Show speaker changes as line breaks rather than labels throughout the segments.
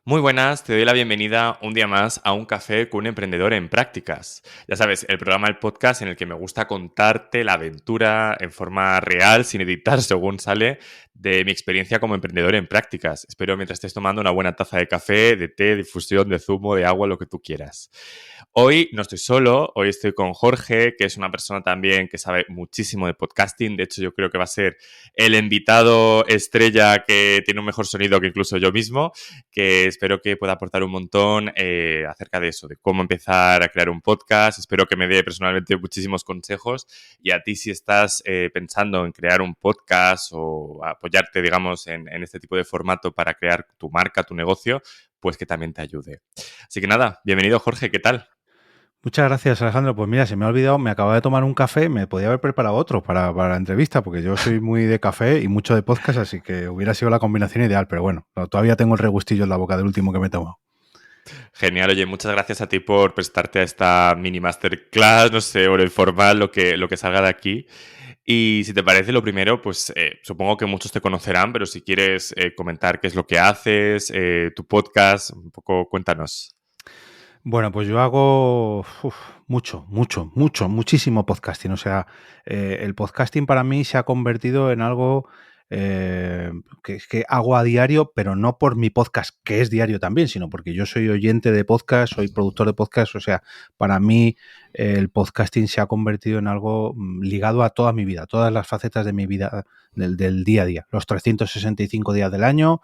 Muy buenas, te doy la bienvenida un día más a Un Café con un Emprendedor en Prácticas. Ya sabes, el programa, el podcast en el que me gusta contarte la aventura en forma real, sin editar según sale, de mi experiencia como emprendedor en prácticas. Espero mientras estés tomando una buena taza de café, de té, de infusión, de zumo, de agua, lo que tú quieras. Hoy no estoy solo, hoy estoy con Jorge, que es una persona también que sabe muchísimo de podcasting. De hecho, yo creo que va a ser el invitado estrella que tiene un mejor sonido que incluso yo mismo, que espero que pueda aportar un montón acerca de eso, de cómo empezar a crear un podcast. Espero que me dé personalmente muchísimos consejos, y a ti, si estás pensando en crear un podcast o apoyarte, digamos, en este tipo de formato para crear tu marca, tu negocio, pues que también te ayude. Así que nada, bienvenido, Jorge, ¿qué tal?
Muchas gracias, Alejandro. Pues mira, se me ha olvidado, me acababa de tomar un café, me podía haber preparado otro para la entrevista, porque yo soy muy de café y mucho de podcast, así que hubiera sido la combinación ideal, pero bueno, todavía tengo el regustillo en la boca del último que me he tomado.
Genial, oye, muchas gracias a ti por prestarte a esta mini masterclass, no sé, o el formal, lo que salga de aquí. Y si te parece, lo primero, pues supongo que muchos te conocerán, pero si quieres comentar qué es lo que haces, tu podcast, un poco cuéntanos.
Bueno, pues yo hago muchísimo podcasting. O sea, el podcasting para mí se ha convertido en algo eh, que hago a diario, pero no por mi podcast, que es diario también, sino porque yo soy oyente de podcast, soy productor de podcast. O sea, para mí el podcasting se ha convertido en algo ligado a toda mi vida, todas las facetas de mi vida, del día a día, los 365 días del año,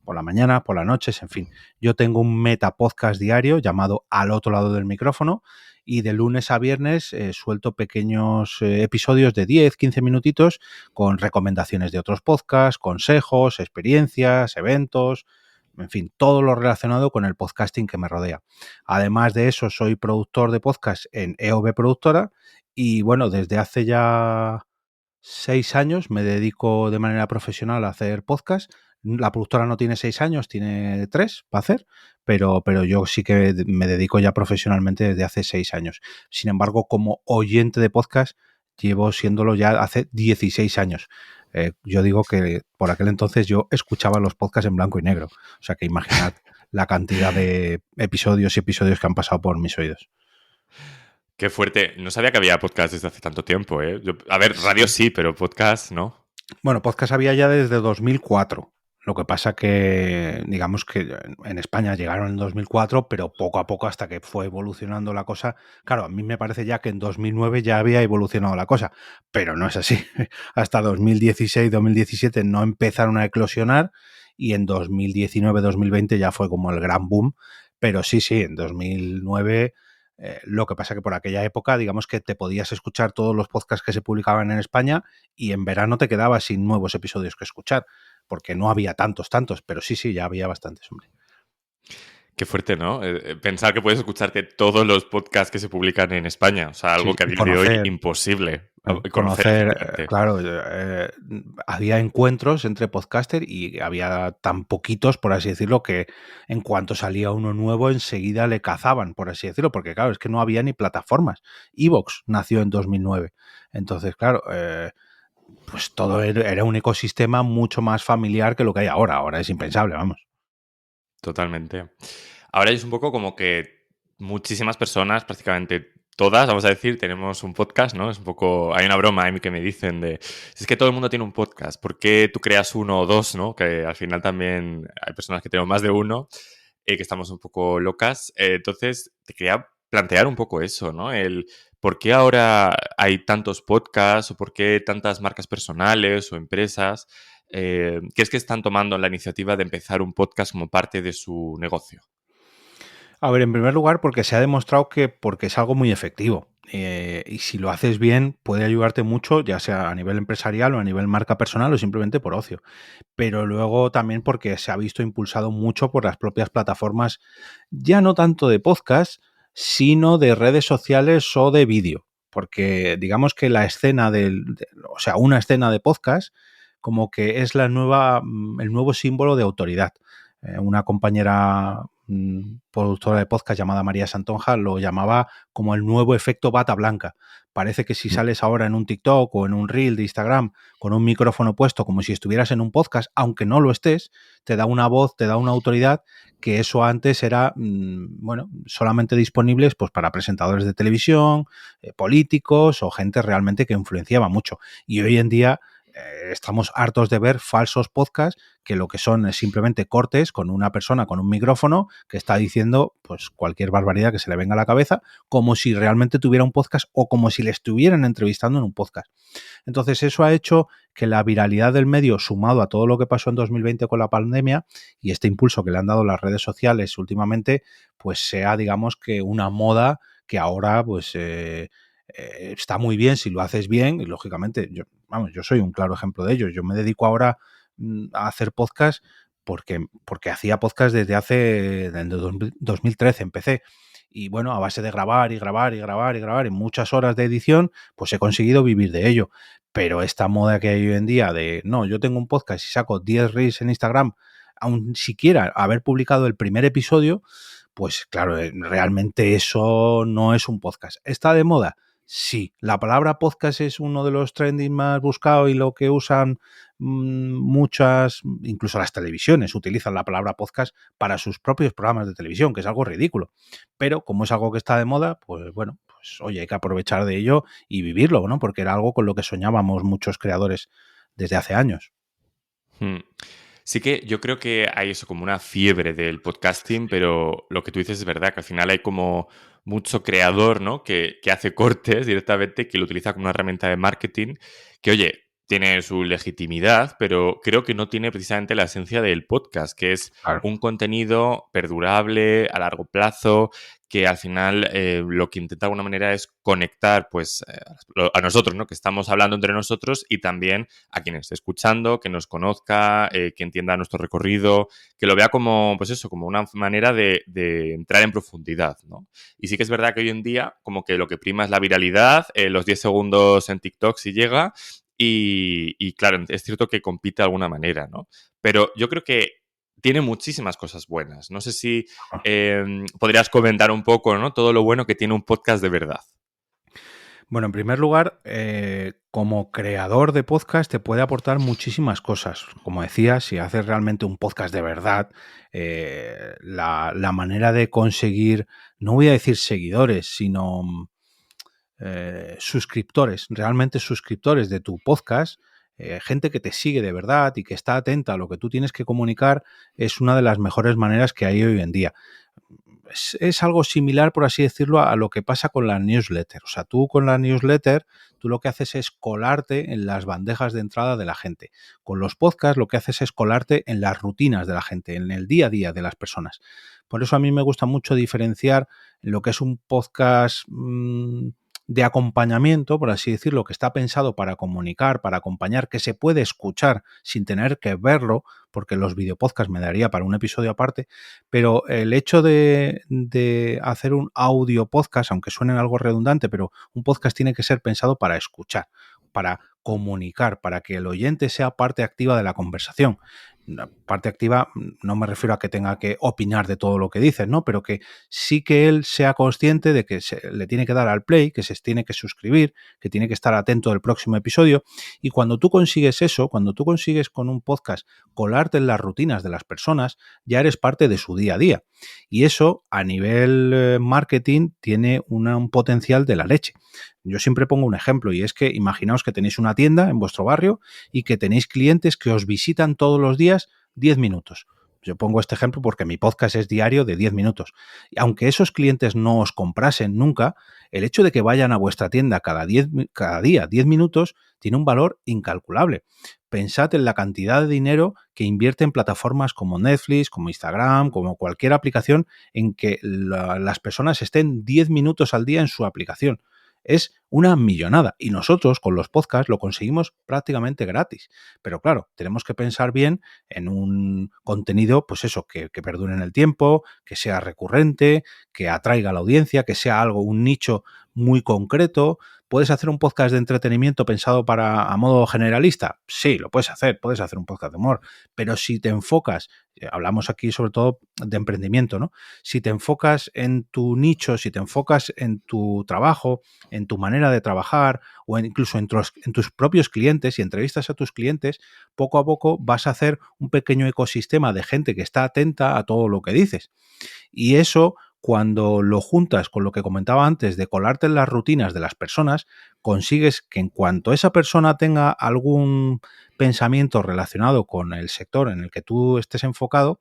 por la mañana, por las noches, en fin. Yo tengo un meta podcast diario llamado Al otro lado del micrófono, y de lunes a viernes suelto pequeños episodios de 10, 15 minutitos con recomendaciones de otros podcasts, consejos, experiencias, eventos, en fin, todo lo relacionado con el podcasting que me rodea. Además de eso, soy productor de podcast en EOB Productora, y bueno, desde hace ya 6 años me dedico de manera profesional a hacer podcast. La productora no tiene 6 años, tiene tres para hacer, pero yo sí que me dedico ya profesionalmente desde hace 6 años. Sin embargo, como oyente de podcast, llevo siéndolo ya hace 16 años. Yo digo que por aquel entonces yo escuchaba los podcasts en blanco y negro. O sea que imaginad la cantidad de episodios y episodios que han pasado por mis oídos.
Qué fuerte. No sabía que había podcast desde hace tanto tiempo, ¿eh? A ver, radio
Sí.
sí, pero podcast no.
Bueno, podcast había ya desde 2004. Lo que pasa que, digamos que en España llegaron en 2004, pero poco a poco, hasta que fue evolucionando la cosa. Claro, a mí me parece ya que en 2009 ya había evolucionado la cosa, pero no es así. Hasta 2016, 2017 no empezaron a eclosionar, y en 2019, 2020 ya fue como el gran boom. Pero sí, sí, en 2009 lo que pasa que por aquella época, digamos que te podías escuchar todos los podcasts que se publicaban en España, y en verano te quedabas sin nuevos episodios que escuchar, porque no había tantos, pero sí, sí, ya había bastantes, hombre.
Qué fuerte, ¿no? Pensar que puedes escucharte todos los podcasts que se publican en España. O sea, algo
Sí,
que a
y
día de hoy
conocer,
imposible. Conocer,
conocer,
efectivamente.
claro, había encuentros entre podcaster, y había tan poquitos, por así decirlo, que en cuanto salía uno nuevo, enseguida le cazaban, por así decirlo, porque claro, es que no había ni plataformas. Evox nació en 2009. Entonces, claro, pues todo era un ecosistema mucho más familiar que lo que hay ahora. Ahora es impensable, vamos.
Totalmente. Ahora es un poco como que muchísimas personas, prácticamente todas, vamos a decir, tenemos un podcast, ¿no? Es un poco, hay una broma ahí que me dicen de, es que todo el mundo tiene un podcast, ¿por qué tú creas uno o dos, ¿no? Que al final también hay personas que tenemos más de uno, que estamos un poco locas. Entonces, te quería plantear un poco eso, ¿no? El por qué ahora hay tantos podcasts, o por qué tantas marcas personales o empresas que es que están tomando la iniciativa de empezar un podcast como parte de su negocio.
A ver, en primer lugar, porque se ha demostrado que porque es algo muy efectivo. Y si lo haces bien, puede ayudarte mucho, ya sea a nivel empresarial o a nivel marca personal, o simplemente por ocio. Pero luego también porque se ha visto impulsado mucho por las propias plataformas, ya no tanto de podcast, sino de redes sociales o de vídeo. Porque digamos que la escena o sea, una escena de podcast, como que es el nuevo símbolo de autoridad. Una compañera productora de podcast llamada María Santonja, lo llamaba como el nuevo efecto bata blanca. Parece que si sales ahora en un TikTok o en un reel de Instagram con un micrófono puesto como si estuvieras en un podcast, aunque no lo estés, te da una voz, te da una autoridad, que eso antes era, bueno, solamente disponibles pues para presentadores de televisión, políticos o gente realmente que influenciaba mucho. Y hoy en día estamos hartos de ver falsos podcasts que lo que son es simplemente cortes con una persona con un micrófono que está diciendo pues cualquier barbaridad que se le venga a la cabeza, como si realmente tuviera un podcast o como si le estuvieran entrevistando en un podcast. Entonces eso ha hecho que la viralidad del medio, sumado a todo lo que pasó en 2020 con la pandemia y este impulso que le han dado las redes sociales últimamente, pues sea, digamos, que una moda que ahora pues está muy bien si lo haces bien y lógicamente yo soy un claro ejemplo de ello. Yo me dedico ahora a hacer podcast porque hacía podcast desde 2013 empecé. Y bueno, a base de grabar y grabar y grabar y grabar y muchas horas de edición, pues he conseguido vivir de ello. Pero esta moda que hay hoy en día de, no, yo tengo un podcast y saco 10 reels en Instagram, aun siquiera haber publicado el primer episodio, pues claro, realmente eso no es un podcast. ¿Está de moda? Sí. ¿La palabra podcast es uno de los trending más buscados y lo que usan muchas, incluso las televisiones utilizan la palabra podcast para sus propios programas de televisión, que es algo ridículo? Pero como es algo que está de moda, pues bueno, pues oye, hay que aprovechar de ello y vivirlo, ¿no? Porque era algo con lo que soñábamos muchos creadores desde hace años.
Hmm. Sí que yo creo que hay eso como una fiebre del podcasting, pero lo que tú dices es verdad, que al final hay como mucho creador, ¿no? Que hace cortes directamente, que lo utiliza como una herramienta de marketing, que oye, tiene su legitimidad, pero creo que no tiene precisamente la esencia del podcast, que es
Claro.
un contenido perdurable, a largo plazo, que al final lo que intenta de alguna manera es conectar pues a nosotros, ¿no? Que estamos hablando entre nosotros y también a quien esté escuchando, que nos conozca, que entienda nuestro recorrido, que lo vea como, pues eso, como una manera de entrar en profundidad, ¿no? Y sí que es verdad que hoy en día como que lo que prima es la viralidad, los 10 segundos en TikTok si llega y claro, es cierto que compite de alguna manera, ¿no? Pero yo creo que tiene muchísimas cosas buenas. No sé si podrías comentar un poco, ¿no? Todo lo bueno que tiene un podcast de verdad.
Bueno, en primer lugar, como creador de podcast te puede aportar muchísimas cosas. Como decía, si haces realmente un podcast de verdad, la manera de conseguir, no voy a decir seguidores, sino suscriptores, realmente suscriptores de tu podcast, gente que te sigue de verdad y que está atenta a lo que tú tienes que comunicar, es una de las mejores maneras que hay hoy en día. Es algo similar, por así decirlo, a lo que pasa con la newsletter. O sea, tú con la newsletter, tú lo que haces es colarte en las bandejas de entrada de la gente. Con los podcasts lo que haces es colarte en las rutinas de la gente, en el día a día de las personas. Por eso a mí me gusta mucho diferenciar lo que es un podcast de acompañamiento, por así decirlo, que está pensado para comunicar, para acompañar, que se puede escuchar sin tener que verlo, porque los videopodcasts me daría para un episodio aparte, pero el hecho de hacer un audio podcast, aunque suene algo redundante, pero un podcast tiene que ser pensado para escuchar, para comunicar, para que el oyente sea parte activa de la conversación. Parte activa, no me refiero a que tenga que opinar de todo lo que dices, ¿no? Pero que sí que él sea consciente de que le tiene que dar al play, que se tiene que suscribir, que tiene que estar atento del próximo episodio. Y cuando tú consigues eso, cuando tú consigues con un podcast colarte en las rutinas de las personas, ya eres parte de su día a día. Y eso a nivel marketing tiene un potencial de la leche. Yo siempre pongo un ejemplo y es que imaginaos que tenéis una tienda en vuestro barrio y que tenéis clientes que os visitan todos los días 10 minutos. Yo pongo este ejemplo porque mi podcast es diario de 10 minutos. Y aunque esos clientes no os comprasen nunca, el hecho de que vayan a vuestra tienda cada día 10 minutos tiene un valor incalculable. Pensad en la cantidad de dinero que invierte en plataformas como Netflix, como Instagram, como cualquier aplicación en que las personas estén 10 minutos al día en su aplicación. Es una millonada y nosotros con los podcasts lo conseguimos prácticamente gratis. Pero claro, tenemos que pensar bien en un contenido, pues eso, que perdure en el tiempo, que sea recurrente, que atraiga a la audiencia, que sea algo, un nicho muy concreto, ¿Puedes hacer un podcast de entretenimiento pensado a modo generalista? Sí, lo puedes hacer un podcast de humor, pero si te enfocas, hablamos aquí sobre todo de emprendimiento, ¿no? Si te enfocas en tu nicho, si te enfocas en tu trabajo, en tu manera de trabajar o incluso en tus propios clientes y entrevistas a tus clientes, poco a poco vas a hacer un pequeño ecosistema de gente que está atenta a todo lo que dices. Y eso, cuando lo juntas con lo que comentaba antes de colarte en las rutinas de las personas, consigues que en cuanto esa persona tenga algún pensamiento relacionado con el sector en el que tú estés enfocado,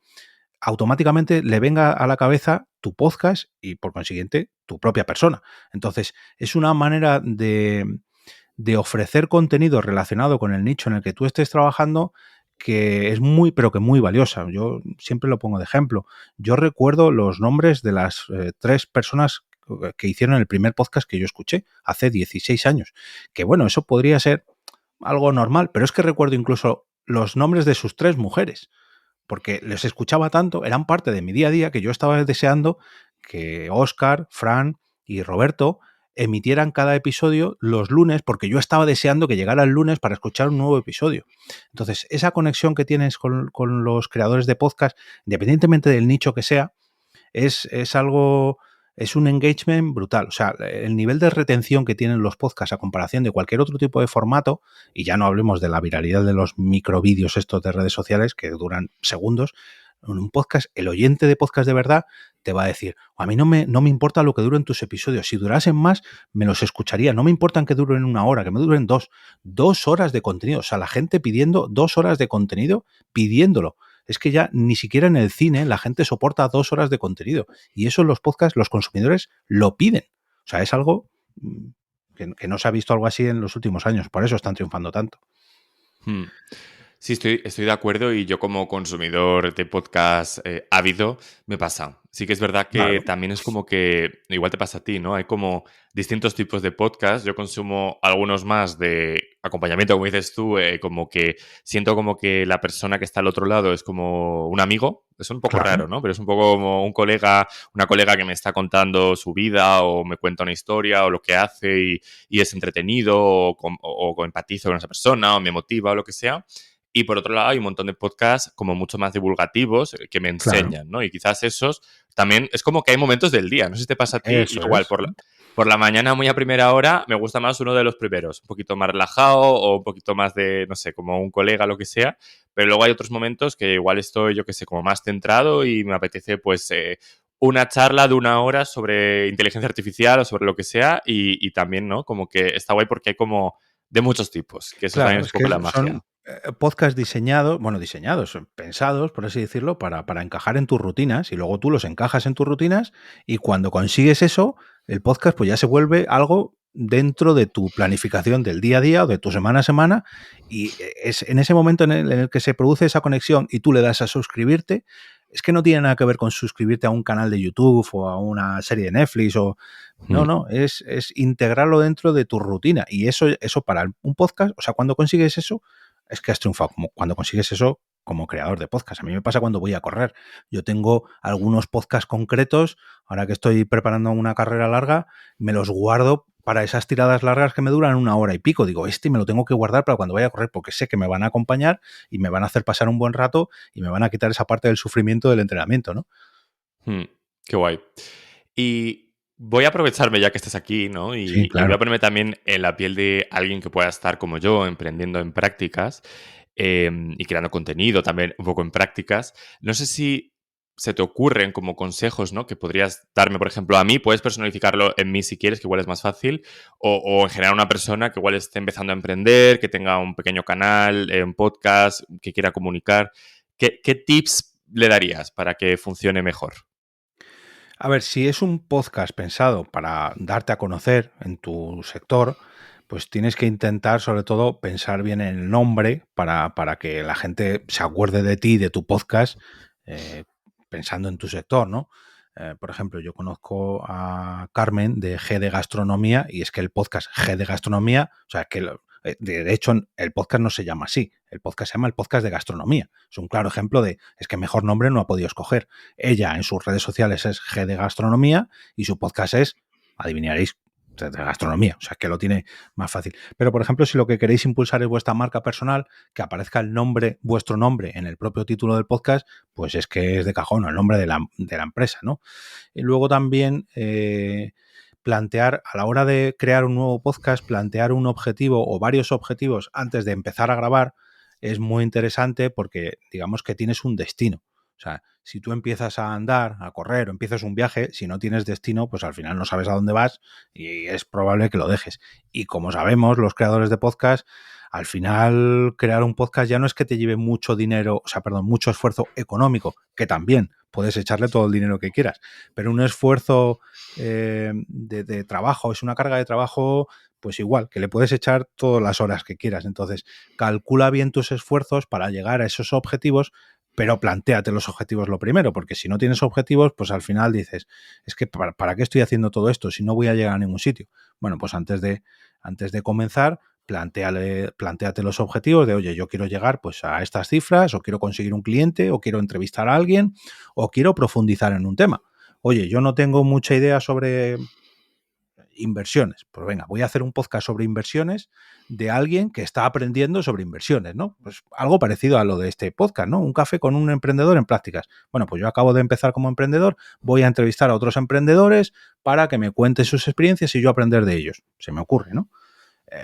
automáticamente le venga a la cabeza tu podcast y por consiguiente tu propia persona. Entonces, es una manera de ofrecer contenido relacionado con el nicho en el que tú estés trabajando que es muy, pero que muy valiosa. Yo siempre lo pongo de ejemplo. Yo recuerdo los nombres de las 3 personas que hicieron el primer podcast que yo escuché hace 16 años. Que bueno, eso podría ser algo normal, pero es que recuerdo incluso los nombres de sus 3 mujeres, porque les escuchaba tanto, eran parte de mi día a día, que yo estaba deseando que Óscar, Fran y Roberto emitieran cada episodio los lunes, porque yo estaba deseando que llegara el lunes para escuchar un nuevo episodio. Entonces, esa conexión que tienes con los creadores de podcast, independientemente del nicho que sea, es algo, es un engagement brutal. O sea, el nivel de retención que tienen los podcasts a comparación de cualquier otro tipo de formato, y ya no hablemos de la viralidad de los microvídeos estos de redes sociales que duran segundos, en un podcast, el oyente de podcast de verdad te va a decir, a mí no me importa lo que duren tus episodios, si durasen más, me los escucharía, no me importan que duren 1 hora, que me duren 2 horas de contenido, o sea, la gente pidiendo 2 horas de contenido, pidiéndolo. Es que ya ni siquiera en el cine la gente soporta 2 horas de contenido. Y eso en los podcasts, los consumidores lo piden. O sea, es algo que no se ha visto algo así en los últimos años. Por eso están triunfando tanto.
Hmm. Sí, estoy de acuerdo y yo como consumidor de podcast ávido me pasa. Sí que es verdad que
Claro,
también es como que, igual te pasa a ti, ¿no? Hay como distintos tipos de podcast. Yo consumo algunos más de acompañamiento, como dices tú, como que siento como que la persona que está al otro lado es como un amigo. Es un poco
claro.
raro, ¿no? Pero es un poco como un colega, una colega que me está contando su vida o me cuenta una historia o lo que hace y es entretenido o empatizo con esa persona o me motiva o lo que sea. Y por otro lado, hay un montón de podcasts como mucho más divulgativos que me
Claro,
enseñan, ¿no? Y quizás esos también es como que hay momentos del día. No sé si te pasa a ti,
eso
igual
es.
por la mañana, muy a primera hora, me gusta más uno de los primeros, un poquito más relajado o un poquito más de, no sé, como un colega, lo que sea. Pero luego hay otros momentos que igual estoy, yo que sé, como más centrado y me apetece, pues, una charla de 1 hora sobre inteligencia artificial o sobre lo que sea. Y también, ¿no? Como que está guay porque hay como de muchos tipos, que eso también
Claro,
es un
es
poco
que
la
son
magia.
podcasts diseñados, bueno, diseñados, pensados, por así decirlo, para encajar en tus rutinas y luego tú los encajas en tus rutinas y cuando consigues eso, el podcast pues ya se vuelve algo dentro de tu planificación del día a día o de tu semana a semana y es en ese momento en el que se produce esa conexión y tú le das a suscribirte, es que no tiene nada que ver con suscribirte a un canal de YouTube o a una serie de Netflix o no,
Mm.
no, es integrarlo dentro de tu rutina. Y eso para un podcast, o sea, cuando consigues eso, es que has triunfado. Como cuando consigues eso como creador de podcast. A mí me pasa cuando voy a correr. Yo tengo algunos podcasts concretos, ahora que estoy preparando una carrera larga, me los guardo para esas tiradas largas que me duran 1 hora y pico. Digo, me lo tengo que guardar para cuando vaya a correr, porque sé que me van a acompañar y me van a hacer pasar un buen rato y me van a quitar esa parte del sufrimiento del entrenamiento, ¿no?
Mm, qué guay. Y voy a aprovecharme ya que estás aquí, ¿no?
Sí,
Y voy a
claro.
ponerme también en la piel de alguien que pueda estar como yo, emprendiendo en prácticas y creando contenido también un poco en prácticas. No sé si se te ocurren como consejos, ¿no? Que podrías darme, por ejemplo, a mí, puedes personalificarlo en mí si quieres, que igual es más fácil, o en general una persona que igual esté empezando a emprender, que tenga un pequeño canal, un podcast, que quiera comunicar. ¿Qué tips le darías para que funcione mejor?
A ver, si es un podcast pensado para darte a conocer en tu sector, pues tienes que intentar, sobre todo, pensar bien en el nombre para que la gente se acuerde de ti, de tu podcast, eh, pensando en tu sector, ¿no? Por ejemplo, yo conozco a Carmen de G de Gastronomía y es que el podcast G de Gastronomía, o sea, que de hecho el podcast no se llama así, el podcast se llama el podcast de gastronomía. Es un claro ejemplo de, es que mejor nombre no ha podido escoger. Ella en sus redes sociales es G de Gastronomía y su podcast es, adivinaréis, de gastronomía, o sea, que lo tiene más fácil. Pero, por ejemplo, si lo que queréis impulsar es vuestra marca personal, que aparezca el nombre, vuestro nombre en el propio título del podcast, pues es que es de cajón, el nombre de la empresa, ¿no? Y luego también plantear, a la hora de crear un nuevo podcast, plantear un objetivo o varios objetivos antes de empezar a grabar es muy interesante porque digamos que tienes un destino. O sea, si tú empiezas a andar, a correr o empiezas un viaje, si no tienes destino, pues al final no sabes a dónde vas y es probable que lo dejes. Y como sabemos, los creadores de podcast, al final crear un podcast ya no es que te lleve mucho dinero, o sea, perdón, mucho esfuerzo económico, que también puedes echarle todo el dinero que quieras, pero un esfuerzo de trabajo, es una carga de trabajo, pues igual, que le puedes echar todas las horas que quieras. Entonces, calcula bien tus esfuerzos para llegar a esos objetivos, pero plantéate los objetivos lo primero, porque si no tienes objetivos, pues al final dices, es que ¿para qué estoy haciendo todo esto si no voy a llegar a ningún sitio? Bueno, pues antes de comenzar, plantéate los objetivos de, oye, yo quiero llegar pues a estas cifras, o quiero conseguir un cliente, o quiero entrevistar a alguien, o quiero profundizar en un tema. Oye, yo no tengo mucha idea sobre inversiones. Pues venga, voy a hacer un podcast sobre inversiones de alguien que está aprendiendo sobre inversiones, ¿no? Pues algo parecido a lo de este podcast, ¿no? Un café con un emprendedor en prácticas. Bueno, pues yo acabo de empezar como emprendedor, voy a entrevistar a otros emprendedores para que me cuenten sus experiencias y yo aprender de ellos. Se me ocurre, ¿no?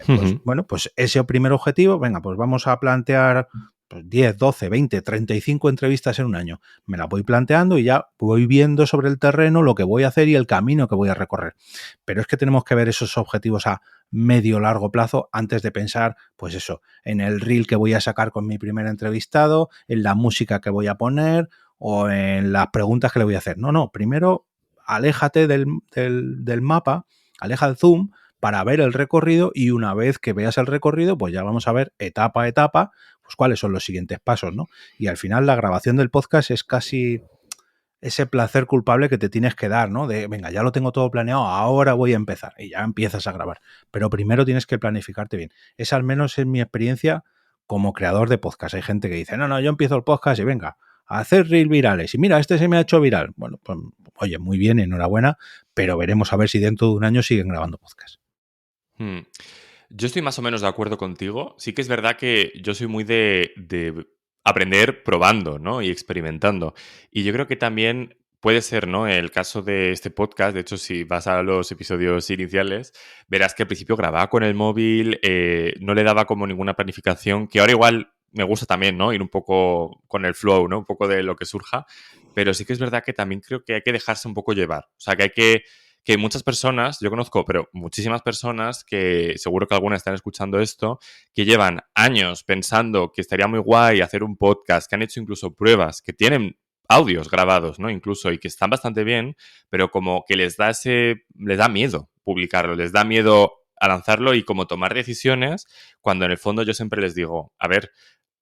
Pues
Ujú.
bueno, pues ese primer objetivo, venga, pues vamos a plantear pues 10, 12, 20, 35 entrevistas en un año. Me la voy planteando y ya voy viendo sobre el terreno lo que voy a hacer y el camino que voy a recorrer. Pero es que tenemos que ver esos objetivos a medio largo plazo antes de pensar, pues eso, en el reel que voy a sacar con mi primer entrevistado, en la música que voy a poner o en las preguntas que le voy a hacer. No, no, primero aléjate del mapa, aleja el zoom para ver el recorrido y una vez que veas el recorrido, pues ya vamos a ver etapa a etapa, pues cuáles son los siguientes pasos, ¿no? Y al final la grabación del podcast es casi ese placer culpable que te tienes que dar, ¿no? De, venga, ya lo tengo todo planeado, ahora voy a empezar y ya empiezas a grabar. Pero primero tienes que planificarte bien. Esa al menos es mi experiencia como creador de podcast. Hay gente que dice, no, no, yo empiezo el podcast y venga, a hacer reels virales. Y mira, este se me ha hecho viral. Bueno, pues oye, muy bien, enhorabuena, pero veremos a ver si dentro de un año siguen grabando podcast.
Mm. Yo estoy más o menos de acuerdo contigo. Sí que es verdad que yo soy muy de aprender probando, ¿no? Y experimentando. Y yo creo que también puede ser, ¿no? El caso de este podcast. De hecho, si vas a los episodios iniciales, verás que al principio grababa con el móvil, no le daba como ninguna planificación, que ahora igual me gusta también, ¿no? Ir un poco con el flow, ¿no? Un poco de lo que surja. Pero sí que es verdad que también creo que hay que dejarse un poco llevar. O sea, que hay que muchas personas, yo conozco, pero muchísimas personas que seguro que algunas están escuchando esto, que llevan años pensando que estaría muy guay hacer un podcast, que han hecho incluso pruebas, que tienen audios grabados, ¿no? Incluso, y que están bastante bien, pero como que les da miedo publicarlo, les da miedo a lanzarlo y como tomar decisiones, cuando en el fondo yo siempre les digo, a ver,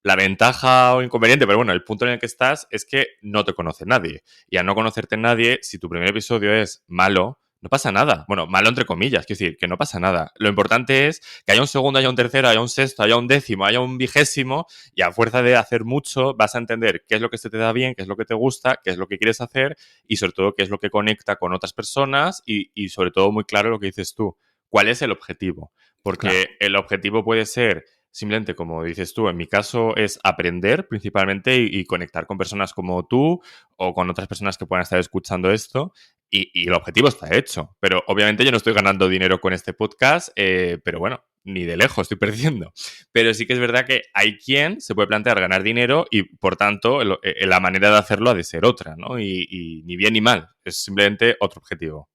la ventaja o inconveniente, pero bueno, el punto en el que estás es que no te conoce nadie. Y al no conocerte nadie, si tu primer episodio es malo, no pasa nada. Bueno, malo entre comillas, quiero decir, que no pasa nada. Lo importante es que haya un segundo, haya un tercero, haya un sexto, haya un décimo, haya un vigésimo, y a fuerza de hacer mucho vas a entender qué es lo que se te da bien, qué es lo que te gusta, qué es lo que quieres hacer, y sobre todo qué es lo que conecta con otras personas, y sobre todo muy claro lo que dices tú. ¿Cuál es el objetivo?
Claro.
Porque el objetivo puede ser simplemente, como dices tú, en mi caso es aprender principalmente y conectar con personas como tú o con otras personas que puedan estar escuchando esto. Y el objetivo está hecho. Pero obviamente yo no estoy ganando dinero con este podcast, pero bueno, ni de lejos estoy perdiendo. Pero sí que es verdad que hay quien se puede plantear ganar dinero y por tanto la manera de hacerlo ha de ser otra, ¿no? Y ni bien ni mal, es simplemente otro objetivo.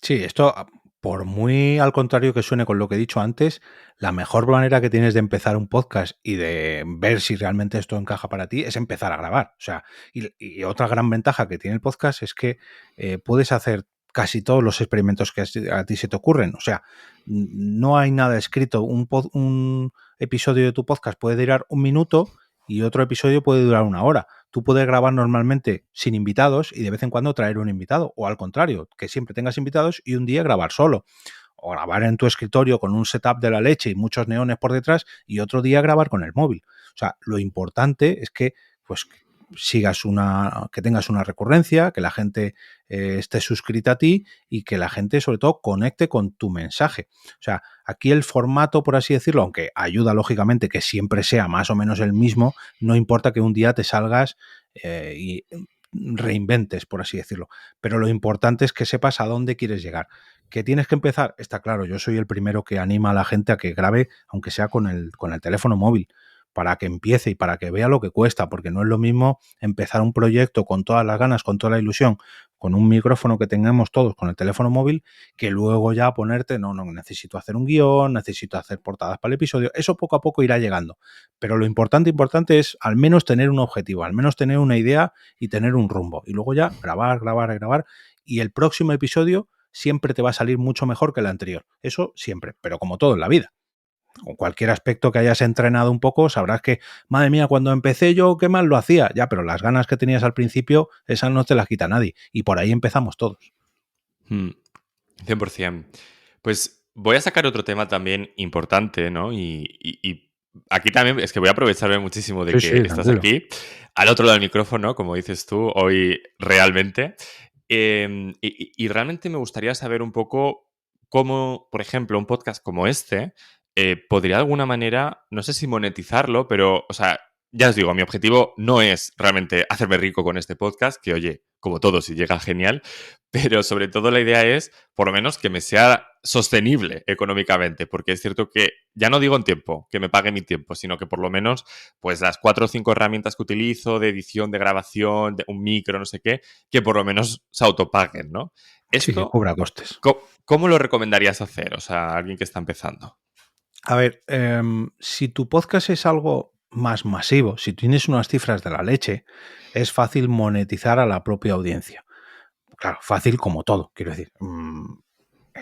Sí, esto, por muy al contrario que suene con lo que he dicho antes, la mejor manera que tienes de empezar un podcast y de ver si realmente esto encaja para ti es empezar a grabar. O sea, y otra gran ventaja que tiene el podcast es que puedes hacer casi todos los experimentos que a ti se te ocurren. O sea, no hay nada escrito. Un episodio de tu podcast puede durar un minuto y otro episodio puede durar una hora. Tú puedes grabar normalmente sin invitados y de vez en cuando traer un invitado, o al contrario, que siempre tengas invitados y un día grabar solo, o grabar en tu escritorio con un setup de la leche y muchos neones por detrás y otro día grabar con el móvil. O sea, lo importante es que pues que tengas una recurrencia, que la gente esté suscrita a ti y que la gente sobre todo conecte con tu mensaje. O sea, aquí el formato, por así decirlo, aunque ayuda lógicamente que siempre sea más o menos el mismo, no importa que un día te salgas y reinventes, por así decirlo. Pero lo importante es que sepas a dónde quieres llegar. ¿Que tienes que empezar? Está claro, yo soy el primero que anima a la gente a que grabe, aunque sea con el teléfono móvil, para que empiece y para que vea lo que cuesta, porque no es lo mismo empezar un proyecto con todas las ganas, con toda la ilusión, con un micrófono que tengamos todos con el teléfono móvil, que luego ya ponerte, no, necesito hacer un guión, necesito hacer portadas para el episodio. Eso poco a poco irá llegando. Pero lo importante es al menos tener un objetivo, al menos tener una idea y tener un rumbo. Y luego ya grabar. Y el próximo episodio siempre te va a salir mucho mejor que el anterior. Eso siempre, pero como todo en la vida. Con cualquier aspecto que hayas entrenado un poco, sabrás que, madre mía, cuando empecé yo, qué mal lo hacía. Ya, pero las ganas que tenías al principio, esas no te las quita nadie. Y por ahí empezamos todos.
100%. Pues voy a sacar otro tema también importante, ¿no? Y aquí también es que voy a aprovecharme muchísimo de
Sí,
que
sí,
estás
tranquilo.
aquí, al otro lado del micrófono, como dices tú, hoy realmente. Y realmente me gustaría saber un poco cómo, por ejemplo, un podcast como este podría de alguna manera, no sé si monetizarlo, pero, o sea, ya os digo, mi objetivo no es realmente hacerme rico con este podcast, que oye, como todo, si llega genial, pero sobre todo la idea es, por lo menos, que me sea sostenible económicamente, porque es cierto que ya no digo en tiempo, que me pague mi tiempo, sino que por lo menos, pues las 4 o 5 herramientas que utilizo de edición, de grabación, de un micro, no sé qué, que por lo menos se autopaguen, ¿no?
Sí, que
Esto,
cubra costes.
¿cómo lo recomendarías hacer? O sea, a alguien que está empezando.
A ver, si tu podcast es algo más masivo, si tienes unas cifras de la leche, es fácil monetizar a la propia audiencia. Claro, fácil como todo, quiero decir.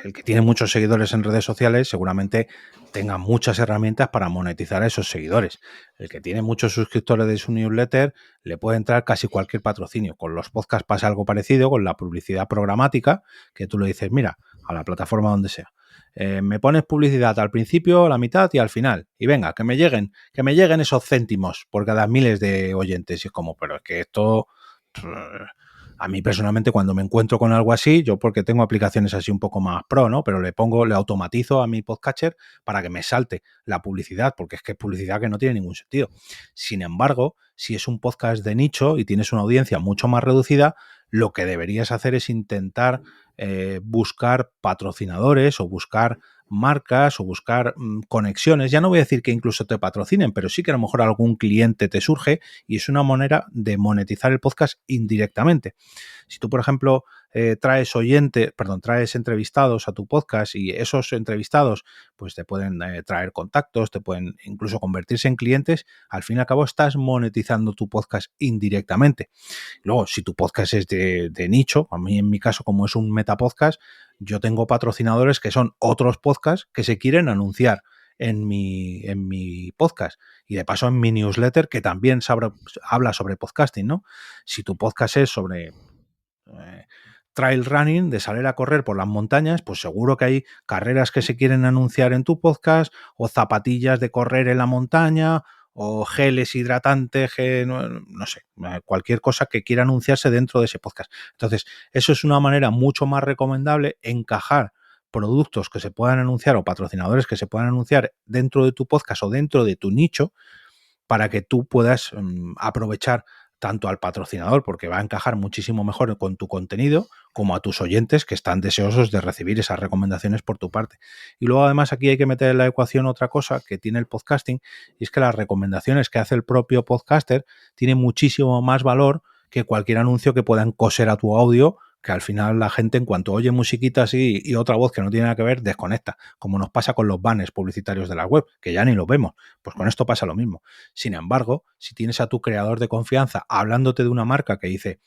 El que tiene muchos seguidores en redes sociales seguramente tenga muchas herramientas para monetizar a esos seguidores. El que tiene muchos suscriptores de su newsletter le puede entrar casi cualquier patrocinio. Con los podcasts pasa algo parecido, con la publicidad programática, que tú le dices, mira, a la plataforma donde sea. Me pones publicidad al principio, a la mitad y al final. Y venga, que me lleguen esos céntimos por cada miles de oyentes. Y es como, pero es que esto... A mí personalmente cuando me encuentro con algo así, yo porque tengo aplicaciones así un poco más pro, ¿no? Pero le automatizo a mi podcatcher para que me salte la publicidad, porque es que es publicidad que no tiene ningún sentido. Sin embargo, si es un podcast de nicho y tienes una audiencia mucho más reducida, lo que deberías hacer es intentar buscar patrocinadores o buscar marcas o buscar conexiones. Ya no voy a decir que incluso te patrocinen, pero sí que a lo mejor algún cliente te surge y es una manera de monetizar el podcast indirectamente. Si tú, por ejemplo, traes entrevistados a tu podcast y esos entrevistados pues te pueden traer contactos, te pueden incluso convertirse en clientes, al fin y al cabo estás monetizando tu podcast indirectamente. Luego, si tu podcast es de nicho, a mí en mi caso, como es un metapodcast, yo tengo patrocinadores que son otros podcasts que se quieren anunciar en mi podcast y de paso en mi newsletter que también habla sobre podcasting, ¿no? Si tu podcast es sobre eh, trail running, de salir a correr por las montañas, pues seguro que hay carreras que se quieren anunciar en tu podcast o zapatillas de correr en la montaña o geles hidratantes, no sé, cualquier cosa que quiera anunciarse dentro de ese podcast. Entonces, eso es una manera mucho más recomendable, encajar productos que se puedan anunciar o patrocinadores que se puedan anunciar dentro de tu podcast o dentro de tu nicho para que tú puedas aprovechar tanto al patrocinador, porque va a encajar muchísimo mejor con tu contenido, como a tus oyentes que están deseosos de recibir esas recomendaciones por tu parte. Y luego además aquí hay que meter en la ecuación otra cosa que tiene el podcasting, y es que las recomendaciones que hace el propio podcaster tienen muchísimo más valor que cualquier anuncio que puedan coser a tu audio, que al final la gente en cuanto oye musiquita así y otra voz que no tiene nada que ver, desconecta, como nos pasa con los banners publicitarios de la web, que ya ni los vemos. Pues con esto pasa lo mismo. Sin embargo, si tienes a tu creador de confianza hablándote de una marca que dice,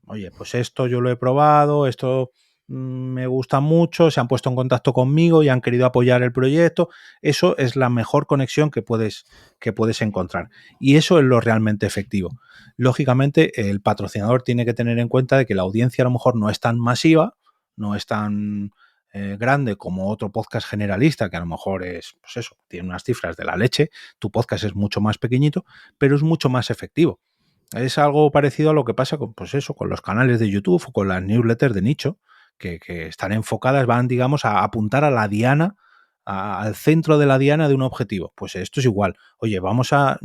oye, pues esto yo lo he probado, esto me gusta mucho, se han puesto en contacto conmigo y han querido apoyar el proyecto, eso es la mejor conexión que puedes encontrar. Y eso es lo realmente efectivo. Lógicamente, el patrocinador tiene que tener en cuenta de que la audiencia a lo mejor no es tan masiva, no es tan grande como otro podcast generalista, que a lo mejor es, pues eso, tiene unas cifras de la leche, tu podcast es mucho más pequeñito, pero es mucho más efectivo. Es algo parecido a lo que pasa con, pues eso, con los canales de YouTube o con las newsletters de nicho, que están enfocadas, van, digamos, a apuntar a la diana, al centro de la diana de un objetivo. Pues esto es igual. Oye, vamos a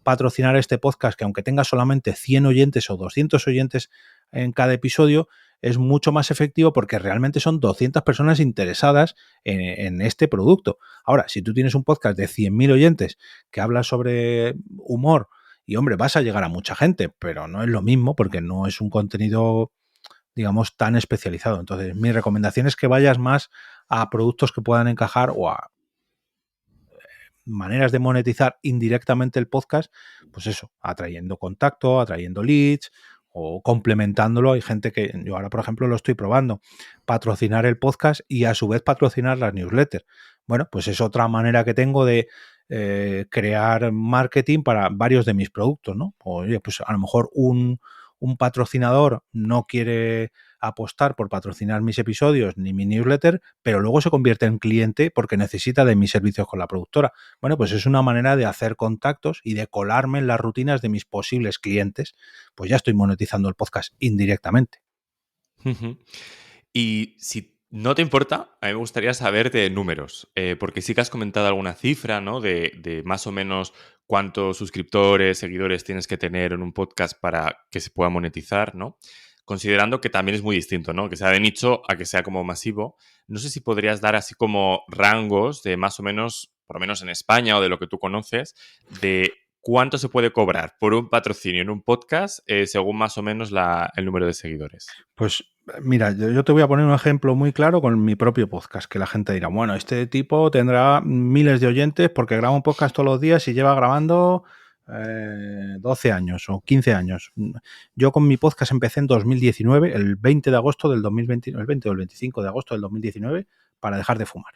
patrocinar este podcast que aunque tenga solamente 100 oyentes o 200 oyentes en cada episodio, es mucho más efectivo porque realmente son 200 personas interesadas en este producto. Ahora, si tú tienes un podcast de 100.000 oyentes que habla sobre humor, y hombre, vas a llegar a mucha gente, pero no es lo mismo porque no es un contenido, digamos, tan especializado. Entonces, mi recomendación es que vayas más a productos que puedan encajar o a maneras de monetizar indirectamente el podcast, pues eso, atrayendo contacto, atrayendo leads o complementándolo. Hay gente que, yo ahora por ejemplo lo estoy probando, patrocinar el podcast y a su vez patrocinar las newsletters. Bueno, pues es otra manera que tengo de crear marketing para varios de mis productos, ¿no? Oye, pues a lo mejor un patrocinador no quiere apostar por patrocinar mis episodios ni mi newsletter, pero luego se convierte en cliente porque necesita de mis servicios con la productora. Bueno, pues es una manera de hacer contactos y de colarme en las rutinas de mis posibles clientes. Pues ya estoy monetizando el podcast indirectamente.
Ujú. Y si no te importa, a mí me gustaría saber de números, porque sí que has comentado alguna cifra, ¿no? De más o menos cuántos suscriptores, seguidores tienes que tener en un podcast para que se pueda monetizar, ¿no? Considerando que también es muy distinto, ¿no? Que sea de nicho a que sea como masivo. No sé si podrías dar así como rangos de más o menos, por lo menos en España o de lo que tú conoces, de cuánto se puede cobrar por un patrocinio en un podcast según más o menos el número de seguidores.
Pues mira, yo te voy a poner un ejemplo muy claro con mi propio podcast, que la gente dirá, bueno, este tipo tendrá miles de oyentes porque graba un podcast todos los días y lleva grabando 12 años o 15 años. Yo con mi podcast empecé en 2019, el 20 de agosto del 2020, el 20 o el 25 de agosto del 2019, para dejar de fumar.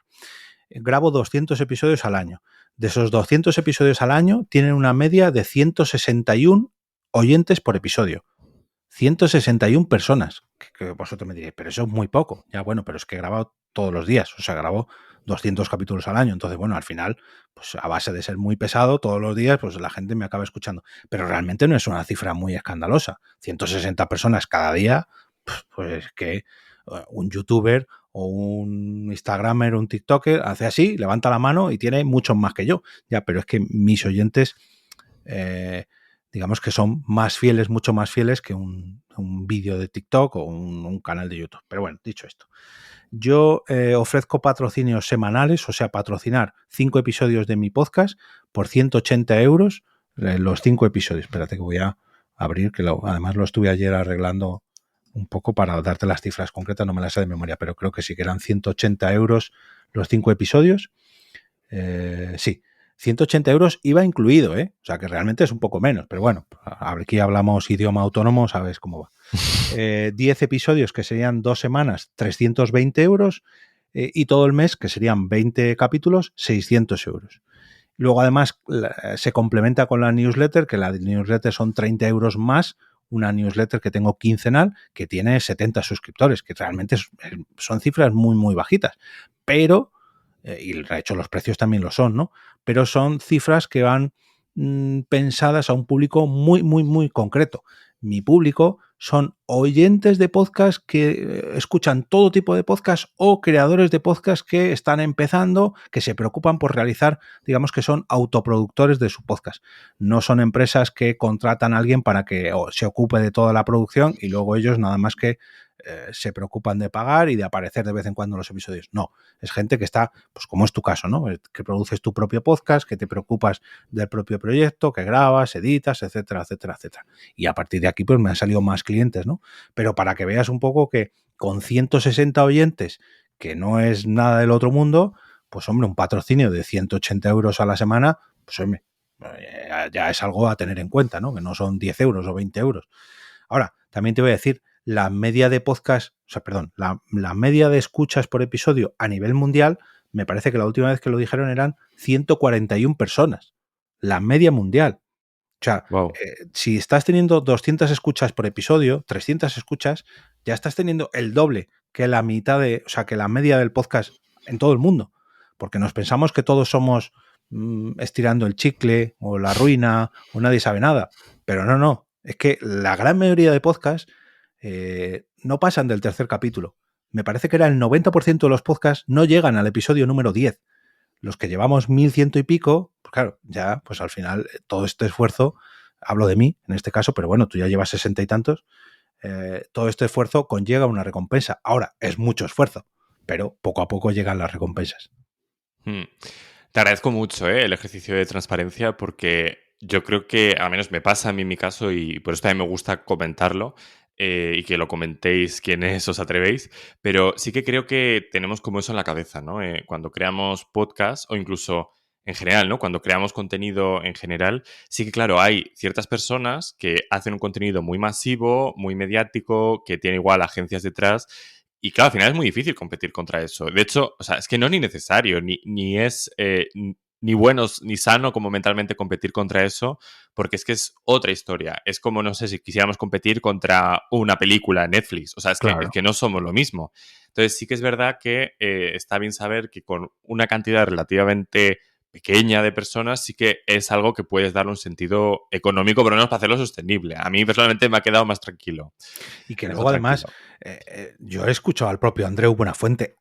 Grabo 200 episodios al año. De esos 200 episodios al año tienen una media de 161 oyentes por episodio. 161 personas, que vosotros me diréis, pero eso es muy poco. Ya, bueno, pero es que he grabado todos los días, o sea, grabo 200 capítulos al año. Entonces, bueno, al final, pues a base de ser muy pesado todos los días, pues la gente me acaba escuchando. Pero realmente no es una cifra muy escandalosa. 160 personas cada día, pues que un youtuber o un instagramer o un tiktoker hace así, levanta la mano y tiene muchos más que yo. Ya, pero es que mis oyentes... digamos que son más fieles, mucho más fieles que un vídeo de TikTok o un canal de YouTube. Pero bueno, dicho esto, yo ofrezco patrocinios semanales, o sea, patrocinar 5 episodios de mi podcast por 180 euros, los 5 episodios. Espérate que voy a abrir, que además lo estuve ayer arreglando un poco para darte las cifras concretas, no me las sé de memoria, pero creo que sí que eran 180 euros los 5 episodios. Sí, 180 euros IVA incluido, ¿eh? O sea que realmente es un poco menos, pero bueno, aquí hablamos idioma autónomo, sabes cómo va. 10 episodios que serían 2 semanas, 320 euros, y todo el mes, que serían 20 capítulos, 600 euros. Luego además se complementa con la newsletter, que la newsletter son 30 euros más, una newsletter que tengo quincenal, que tiene 70 suscriptores, que realmente son cifras muy, muy bajitas, pero y de hecho los precios también lo son, ¿no? Pero son cifras que van pensadas a un público muy, muy, muy concreto. Mi público son oyentes de podcast que escuchan todo tipo de podcast o creadores de podcast que están empezando, que se preocupan por realizar, digamos que son autoproductores de su podcast. No son empresas que contratan a alguien para que se ocupe de toda la producción y luego ellos nada más que se preocupan de pagar y de aparecer de vez en cuando en los episodios. No, es gente que está, pues como es tu caso, ¿no? Que produces tu propio podcast, que te preocupas del propio proyecto, que grabas, editas, etcétera, etcétera, etcétera. Y a partir de aquí, pues me han salido más clientes, ¿no? Pero para que veas un poco que con 160 oyentes, que no es nada del otro mundo, pues hombre, un patrocinio de 180 euros a la semana, pues hombre, ya es algo a tener en cuenta, ¿no? Que no son 10 euros o 20 euros. Ahora, también te voy a decir, la media de podcast, o sea, perdón, la media de escuchas por episodio a nivel mundial, me parece que la última vez que lo dijeron eran 141 personas. La media mundial. O sea,
Wow.
si estás teniendo 200 escuchas por episodio, 300 escuchas, ya estás teniendo el doble que la mitad o sea, que la media del podcast en todo el mundo. Porque nos pensamos que todos somos estirando el chicle o la ruina o nadie sabe nada. Pero no, no. Es que la gran mayoría de podcasts no pasan del tercer capítulo. Me parece que era el 90% de los podcasts no llegan al episodio número 10. Los que llevamos 1100 y pico, pues claro, ya pues al final todo este esfuerzo, hablo de mí en este caso, pero bueno, tú ya llevas 60 y tantos, todo este esfuerzo conlleva una recompensa. Ahora, es mucho esfuerzo, pero poco a poco llegan las recompensas.
Hmm. Te agradezco mucho, el ejercicio de transparencia porque yo creo que, al menos me pasa a mí en mi caso y por eso también me gusta comentarlo y que lo comentéis quienes os atrevéis, pero sí que creo que tenemos como eso en la cabeza, ¿no? Cuando creamos podcast o incluso en general, ¿no? Cuando creamos contenido en general, sí que claro, hay ciertas personas que hacen un contenido muy masivo, muy mediático, que tiene igual agencias detrás y claro, al final es muy difícil competir contra eso. De hecho, o sea, es que no es ni necesario, ni es ni bueno ni sano como mentalmente competir contra eso, porque es que es otra historia. Es como, no sé, si quisiéramos competir contra una película en Netflix. O sea, es
Claro.
que no somos lo mismo. Entonces, sí que es verdad que está bien saber que con una cantidad relativamente pequeña de personas sí que es algo que puedes darle un sentido económico, pero no para hacerlo sostenible. A mí personalmente me ha quedado más tranquilo.
Y que
Me dejo
luego además,
tranquilo.
yo he escuchado al propio Andreu Buenafuente,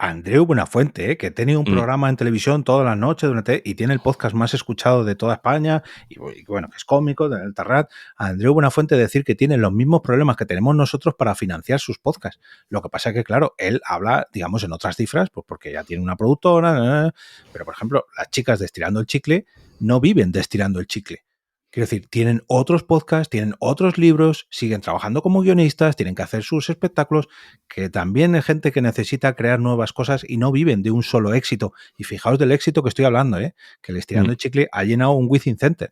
que tenía un
Mm.
programa en televisión todas las noches y tiene el podcast más escuchado de toda España, y bueno, que es cómico, del Terrat. A Andreu Buenafuente decir que tiene los mismos problemas que tenemos nosotros para financiar sus podcasts. Lo que pasa es que, claro, él habla, digamos, en otras cifras, pues porque ya tiene una productora, pero por ejemplo, las chicas de Estirando el Chicle no viven de Estirando el Chicle. Quiero decir, tienen otros podcasts, tienen otros libros, siguen trabajando como guionistas, tienen que hacer sus espectáculos, que también hay gente que necesita crear nuevas cosas y no viven de un solo éxito. Y fijaos del éxito que estoy hablando, que el Estirando
Mm,
el Chicle ha llenado un Within Center.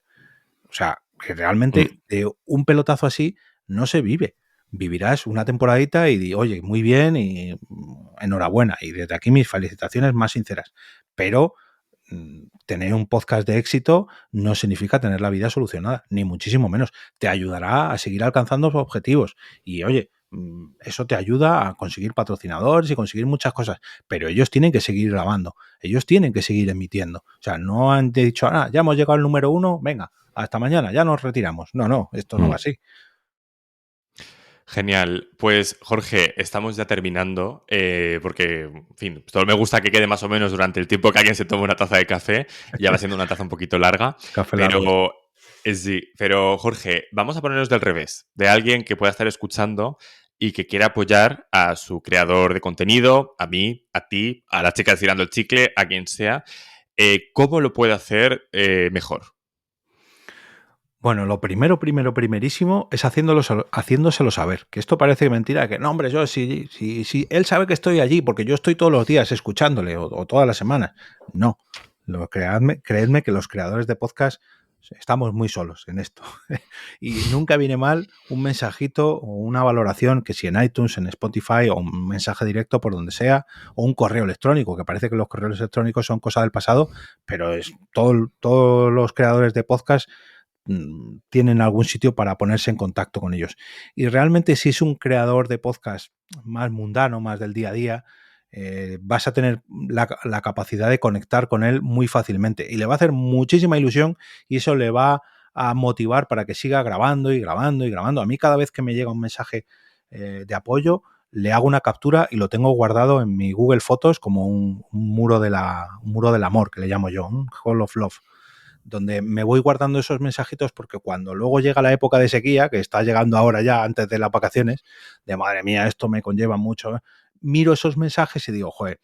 O sea, que realmente
mm.
de un pelotazo así no se vive. Vivirás una temporadita y oye, muy bien y enhorabuena. Y desde aquí mis felicitaciones más sinceras. Pero tener un podcast de éxito no significa tener la vida solucionada, ni muchísimo menos. Te ayudará a seguir alcanzando sus objetivos. Y oye, eso te ayuda a conseguir patrocinadores y conseguir muchas cosas. Pero ellos tienen que seguir grabando, ellos tienen que seguir emitiendo. O sea, no han dicho, ah, ya hemos llegado al número 1, venga, hasta mañana, ya nos retiramos. No, no, esto no va
Mm.
así.
Genial. Pues Jorge, estamos ya terminando porque, en fin, solo me gusta que quede más o menos durante el tiempo que alguien se tome una taza de café. Ya va siendo una taza un poquito larga,
Café largo, sí.
pero sí. Pero Jorge, vamos a ponernos del revés, de alguien que pueda estar escuchando y que quiera apoyar a su creador de contenido, a mí, a ti, a las chicas tirando el chicle, a quien sea. ¿Cómo lo puede hacer mejor?
Bueno, lo primerísimo es haciéndoselo saber. Que esto parece mentira, que no, hombre, yo si él sabe que estoy allí, porque yo estoy todos los días escuchándole o todas las semanas. No, creedme que los creadores de podcast estamos muy solos en esto. Y nunca viene mal un mensajito o una valoración, que si en iTunes, en Spotify, o un mensaje directo por donde sea, o un correo electrónico, que parece que los correos electrónicos son cosa del pasado, pero todos los creadores de podcast tienen algún sitio para ponerse en contacto con ellos. Y realmente si es un creador de podcast más mundano, más del día a día, vas a tener la capacidad de conectar con él muy fácilmente y le va a hacer muchísima ilusión y eso le va a motivar para que siga grabando y grabando y grabando. A mí cada vez que me llega un mensaje de apoyo, le hago una captura y lo tengo guardado en mi Google Fotos como un muro un muro del amor, que le llamo yo, un Hall of Love, donde me voy guardando esos mensajitos porque cuando luego llega la época de sequía, que está llegando ahora ya antes de las vacaciones, de madre mía, esto me conlleva mucho, miro esos mensajes y digo, joder,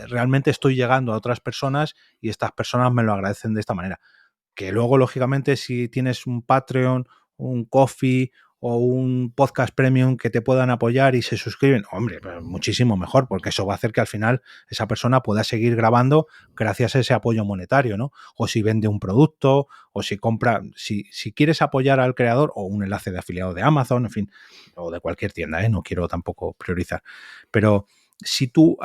realmente estoy llegando a otras personas y estas personas me lo agradecen de esta manera. Que luego, lógicamente, si tienes un Patreon, un Coffee o un podcast premium que te puedan apoyar y se suscriben, hombre, pues muchísimo mejor, porque eso va a hacer que al final esa persona pueda seguir grabando gracias a ese apoyo monetario, ¿no? O si vende un producto, o si compra, si quieres apoyar al creador, o un enlace de afiliado de Amazon, en fin, o de cualquier tienda, ¿eh? No quiero tampoco priorizar. Pero si tú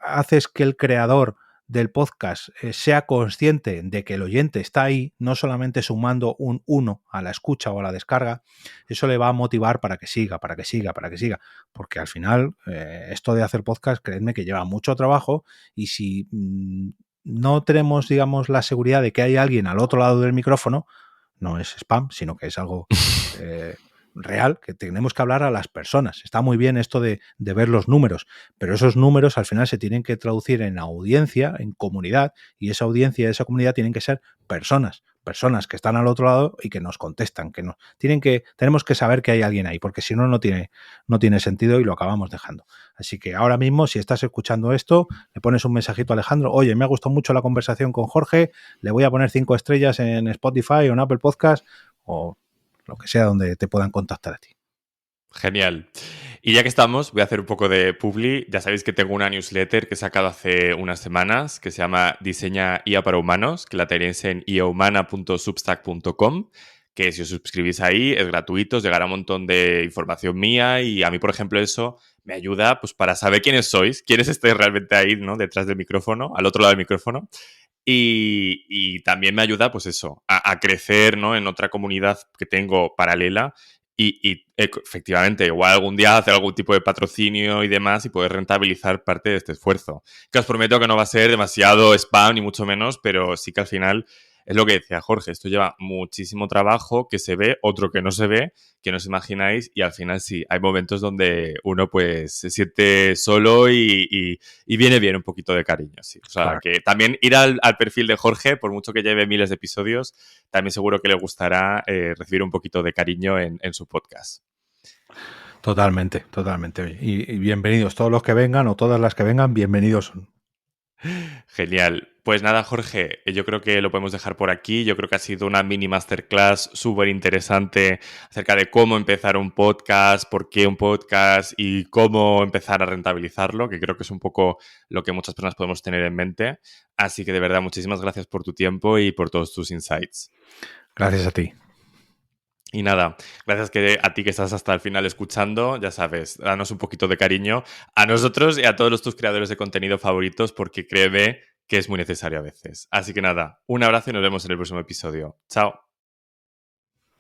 haces que el creador del podcast sea consciente de que el oyente está ahí, no solamente sumando un 1 a la escucha o a la descarga, eso le va a motivar para que siga, para que siga, para que siga. Porque al final, esto de hacer podcast, creedme que lleva mucho trabajo y si no tenemos, digamos, la seguridad de que hay alguien al otro lado del micrófono, no es spam, sino que es algo real, que tenemos que hablar a las personas. Está muy bien esto de ver los números, pero esos números al final se tienen que traducir en audiencia, en comunidad, y esa audiencia, esa comunidad tienen que ser personas que están al otro lado y que nos contestan, tenemos que saber que hay alguien ahí, porque si no, no tiene sentido y lo acabamos dejando. Así que ahora mismo, si estás escuchando esto, le pones un mensajito a Alejandro: oye, me ha gustado mucho la conversación con Jorge, le voy a poner 5 estrellas en Spotify o en Apple Podcast o lo que sea donde te puedan contactar a ti.
Genial. Y ya que estamos, voy a hacer un poco de publi. Ya sabéis que tengo una newsletter que he sacado hace unas semanas que se llama Diseña IA para Humanos, que la tenéis en iahumana.substack.com, que si os suscribís ahí es gratuito, os llegará un montón de información mía y a mí, por ejemplo, eso me ayuda pues para saber quiénes sois, quiénes estáis realmente ahí, ¿no? Detrás del micrófono, al otro lado del micrófono. Y también me ayuda, pues eso, a crecer, ¿no? En otra comunidad que tengo paralela y efectivamente, igual algún día hacer algún tipo de patrocinio y demás y poder rentabilizar parte de este esfuerzo. Que os prometo que no va a ser demasiado spam ni mucho menos, pero sí que al final es lo que decía Jorge, esto lleva muchísimo trabajo que se ve, otro que no se ve, que no os imagináis y al final sí, hay momentos donde uno pues se siente solo y viene bien un poquito de cariño, sí. O sea,
Claro.
que también ir al perfil de Jorge, por mucho que lleve miles de episodios, también seguro que le gustará recibir un poquito de cariño en su podcast.
Totalmente, totalmente. Oye, y bienvenidos todos los que vengan o todas las que vengan, bienvenidos son.
Genial. Pues nada, Jorge, yo creo que lo podemos dejar por aquí. Yo creo que ha sido una mini masterclass súper interesante acerca de cómo empezar un podcast, por qué un podcast y cómo empezar a rentabilizarlo, que creo que es un poco lo que muchas personas podemos tener en mente. Así que de verdad, muchísimas gracias por tu tiempo y por todos tus insights.
Gracias a ti.
Y nada, gracias a ti que estás hasta el final escuchando, ya sabes, danos un poquito de cariño a nosotros y a todos tus creadores de contenido favoritos porque créeme que es muy necesario a veces. Así que nada, un abrazo y nos vemos en el próximo episodio. Chao.